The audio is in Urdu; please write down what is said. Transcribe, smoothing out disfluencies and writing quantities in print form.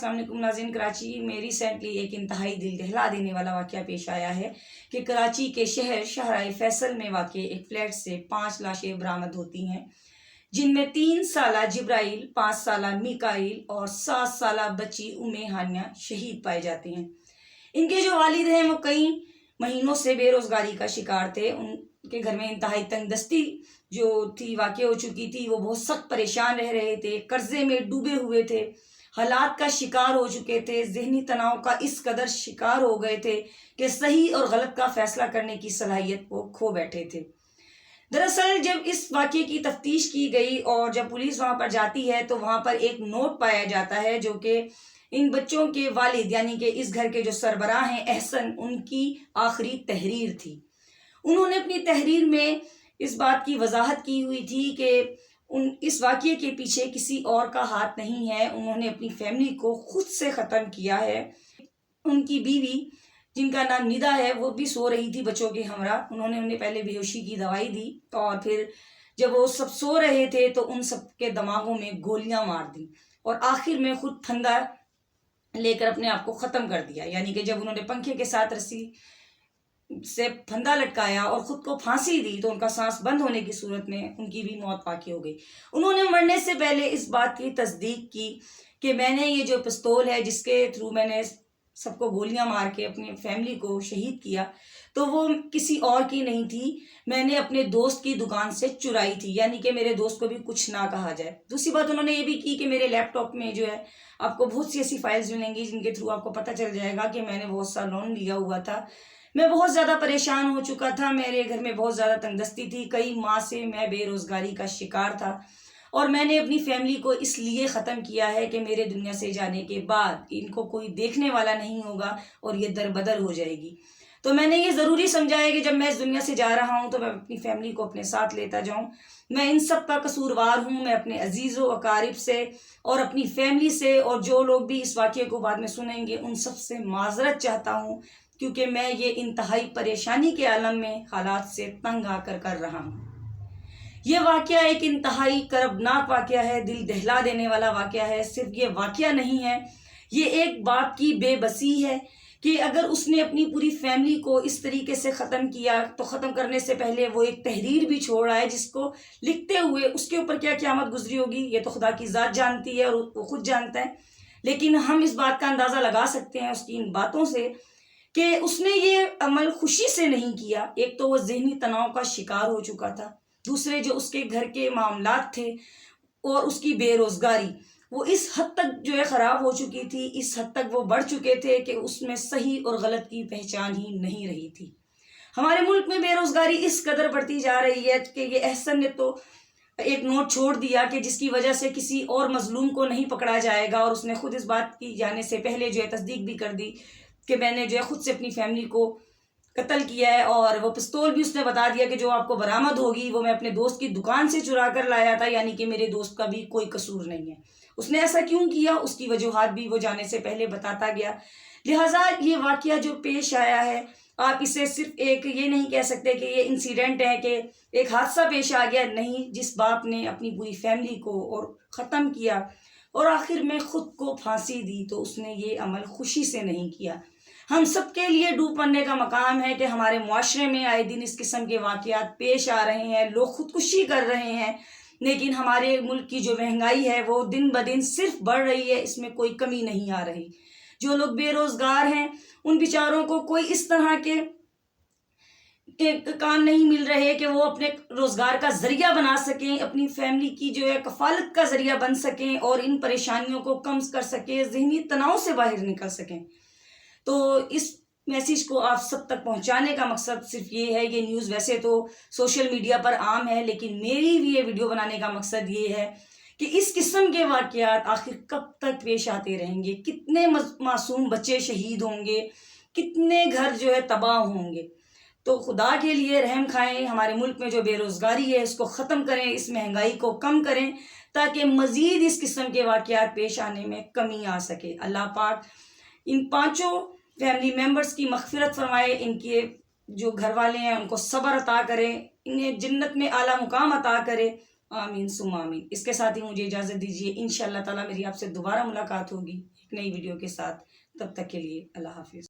السلام علیکم ناظرین، کراچی میں ریسنٹلی ایک انتہائی دل دہلا دینے والا واقعہ پیش آیا ہے کہ کراچی کے شاہراہ فیصل میں واقع ایک فلیٹ سے 5 لاشیں برآمد ہوتی ہیں، جن میں 3 سالہ جبرائیل، 5 سالہ میکائیل اور 7 سالہ بچی ہانیہ شہید پائے جاتے ہیں۔ ان کے جو والد ہیں وہ کئی مہینوں سے بے روزگاری کا شکار تھے۔ ان کے گھر میں انتہائی تنگ دستی جو تھی واقع ہو چکی تھی، وہ بہت سخت پریشان رہ رہے تھے، قرضے میں ڈوبے ہوئے تھے، حالات کا شکار ہو چکے تھے، ذہنی تناؤ کا اس قدر شکار ہو گئے تھے کہ صحیح اور غلط کا فیصلہ کرنے کی صلاحیت کو کھو بیٹھے تھے۔ دراصل جب اس واقعے کی تفتیش کی گئی اور جب پولیس وہاں پر جاتی ہے تو وہاں پر ایک نوٹ پایا جاتا ہے جو کہ ان بچوں کے والد یعنی کہ اس گھر کے جو سربراہ ہیں احسن، ان کی آخری تحریر تھی۔ انہوں نے اپنی تحریر میں اس بات کی وضاحت کی ہوئی تھی کہ اس واقعے کے پیچھے کسی اور کا ہاتھ نہیں ہے، انہوں نے اپنی فیملی کو خود سے ختم کیا ہے۔ ان کی بیوی جن کا نام ندا ہے وہ بھی سو رہی تھی بچوں کے ہمراہ، انہوں نے انہیں پہلے بے ہوشی کی دوائی دی اور پھر جب وہ سب سو رہے تھے تو ان سب کے دماغوں میں گولیاں مار دیں اور آخر میں خود پھندا لے کر اپنے آپ کو ختم کر دیا، یعنی کہ جب انہوں نے پنکھے کے ساتھ رسی سے پھندا لٹکایا اور خود کو پھانسی دی تو ان کا سانس بند ہونے کی صورت میں ان کی بھی موت واقع ہو گئی۔ انہوں نے مرنے سے پہلے اس بات کی تصدیق کی کہ میں نے یہ جو پستول ہے جس کے تھرو میں نے سب کو گولیاں مار کے اپنی فیملی کو شہید کیا تو وہ کسی اور کی نہیں تھی، میں نے اپنے دوست کی دکان سے چرائی تھی، یعنی کہ میرے دوست کو بھی کچھ نہ کہا جائے۔ دوسری بات انہوں نے یہ بھی کی کہ میرے لیپ ٹاپ میں جو ہے آپ کو بہت سی ایسی فائلز ملیں گی جن کے تھرو آپ کو پتہ چل جائے گا کہ میں نے بہت سا لون لیا ہوا تھا، میں بہت زیادہ پریشان ہو چکا تھا، میرے گھر میں بہت زیادہ تنگ دستی تھی، کئی ماہ سے میں بے روزگاری کا شکار تھا اور میں نے اپنی فیملی کو اس لیے ختم کیا ہے کہ میرے دنیا سے جانے کے بعد ان کو کوئی دیکھنے والا نہیں ہوگا اور یہ در بدر ہو جائے گی۔ تو میں نے یہ ضروری سمجھا ہے کہ جب میں اس دنیا سے جا رہا ہوں تو میں اپنی فیملی کو اپنے ساتھ لیتا جاؤں۔ میں ان سب کا قصوروار ہوں، میں اپنے عزیز و اقارب سے اور اپنی فیملی سے اور جو لوگ بھی اس واقعے کو بعد میں سنیں گے ان سب سے معذرت چاہتا ہوں، کیونکہ میں یہ انتہائی پریشانی کے عالم میں حالات سے تنگ آ کر رہا ہوں۔ یہ واقعہ ایک انتہائی کربناک واقعہ ہے، دل دہلا دینے والا واقعہ ہے۔ صرف یہ واقعہ نہیں ہے، یہ ایک باپ کی بے بسی ہے کہ اگر اس نے اپنی پوری فیملی کو اس طریقے سے ختم کیا تو ختم کرنے سے پہلے وہ ایک تحریر بھی چھوڑ رہا ہے جس کو لکھتے ہوئے اس کے اوپر کیا قیامت گزری ہوگی یہ تو خدا کی ذات جانتی ہے اور وہ خود جانتا ہے، لیکن ہم اس بات کا اندازہ لگا سکتے ہیں اس کی ان باتوں سے کہ اس نے یہ عمل خوشی سے نہیں کیا۔ ایک تو وہ ذہنی تناؤ کا شکار ہو چکا تھا، دوسرے جو اس کے گھر کے معاملات تھے اور اس کی بے روزگاری وہ اس حد تک جو ہے خراب ہو چکی تھی، اس حد تک وہ بڑھ چکے تھے کہ اس میں صحیح اور غلط کی پہچان ہی نہیں رہی تھی۔ ہمارے ملک میں بے روزگاری اس قدر بڑھتی جا رہی ہے کہ یہ احسن نے تو ایک نوٹ چھوڑ دیا کہ جس کی وجہ سے کسی اور مظلوم کو نہیں پکڑا جائے گا، اور اس نے خود اس بات کی جانے سے پہلے جو ہے تصدیق بھی کر دی کہ میں نے جو ہے خود سے اپنی فیملی کو قتل کیا ہے، اور وہ پستول بھی اس نے بتا دیا کہ جو آپ کو برآمد ہوگی وہ میں اپنے دوست کی دکان سے چرا کر لایا تھا، یعنی کہ میرے دوست کا بھی کوئی قصور نہیں ہے۔ اس نے ایسا کیوں کیا اس کی وجوہات بھی وہ جانے سے پہلے بتاتا گیا۔ لہٰذا یہ واقعہ جو پیش آیا ہے آپ اسے صرف ایک یہ نہیں کہہ سکتے کہ یہ انسیڈنٹ ہے کہ ایک حادثہ پیش آ گیا، نہیں، جس باپ نے اپنی پوری فیملی کو اور ختم کیا اور آخر میں خود کو پھانسی دی تو اس نے یہ عمل خوشی سے نہیں کیا۔ ہم سب کے لیے ڈوب مرنے کا مقام ہے کہ ہمارے معاشرے میں آئے دن اس قسم کے واقعات پیش آ رہے ہیں، لوگ خودکشی کر رہے ہیں، لیکن ہمارے ملک کی جو مہنگائی ہے وہ دن بدن صرف بڑھ رہی ہے، اس میں کوئی کمی نہیں آ رہی۔ جو لوگ بے روزگار ہیں ان بیچاروں کو کوئی اس طرح کے کام نہیں مل رہے کہ وہ اپنے روزگار کا ذریعہ بنا سکیں، اپنی فیملی کی جو ہے کفالت کا ذریعہ بن سکیں اور ان پریشانیوں کو کم کر سکیں، ذہنی تناؤ سے باہر نکل سکیں۔ تو اس میسیج کو آپ سب تک پہنچانے کا مقصد صرف یہ ہے۔ یہ نیوز ویسے تو سوشل میڈیا پر عام ہے، لیکن میری بھی یہ ویڈیو بنانے کا مقصد یہ ہے کہ اس قسم کے واقعات آخر کب تک پیش آتے رہیں گے، کتنے معصوم بچے شہید ہوں گے، کتنے گھر جو ہے تباہ ہوں گے۔ تو خدا کے لیے رحم کھائیں، ہمارے ملک میں جو بے روزگاری ہے اس کو ختم کریں، اس مہنگائی کو کم کریں تاکہ مزید اس قسم کے واقعات پیش آنے میں کمی آ سکے۔ اللہ پاک ان 5 فیملی ممبرز کی مغفرت فرمائے، ان کے جو گھر والے ہیں ان کو صبر عطا کرے، انہیں جنت میں اعلیٰ مقام عطا کرے، آمین ثم آمین۔ اس کے ساتھ ہی مجھے اجازت دیجیے، انشاءاللہ تعالیٰ میری آپ سے دوبارہ ملاقات ہوگی۔ ایک نئی ویڈیو کے ساتھ. تب تک کے لیے اللہ حافظ.